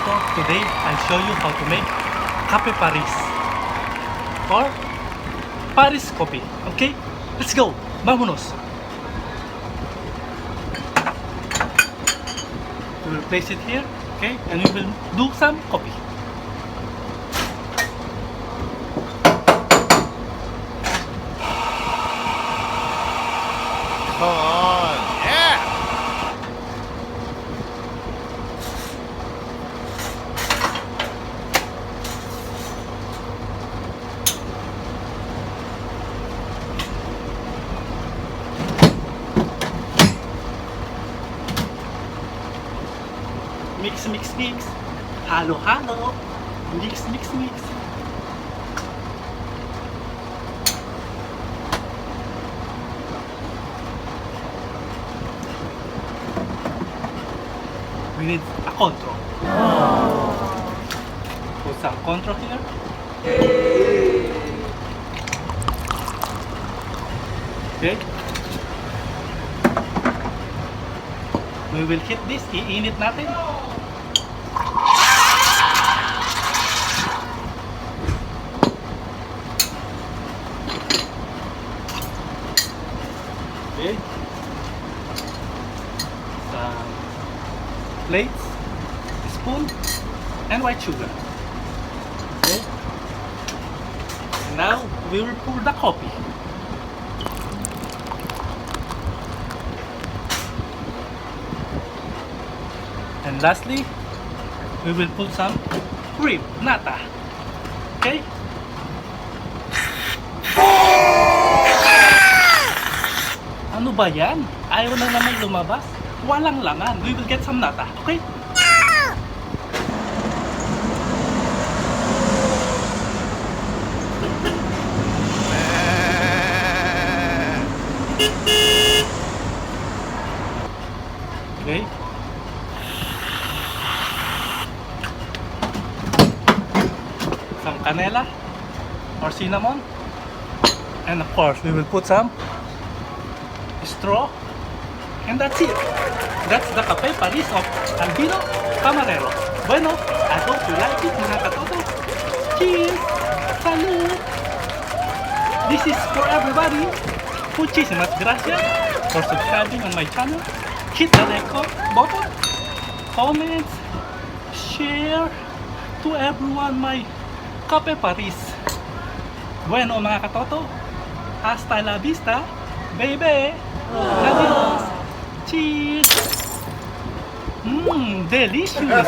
Toto. Today, I'll show you how to make Cafe Paris or Paris coffee. Okay? Let's go! Vámonos! We will place it here, okay? And we will do some coffee. Come on, yeah! Mix, mix, mix. Halo, halo. Mix, mix, mix. We need a control. Put some control here. Okay. We will hit this. Iinit natin. Okay. Some plates, spoon, and white sugar. Okay. And now we will pour the coffee. And lastly, we will put some cream, nata. Okay? Ano ba yan? Ayaw na naman lumabas. Walang laman. We will get some nata. Okay? Okay? Some canela or cinnamon. And of course, we will put some straw, and that's it. That's the Cafe Paris of Alvino Camarero. Bueno, I hope you like it, mga katoto. Cheers! Salud! This is for everybody. Muchísimas gracias for subscribing on my channel. Hit the like button, comments, share to everyone my Cafe Paris. Bueno, mga katoto, hasta la vista, baby! Adios! Cheers! Delicious!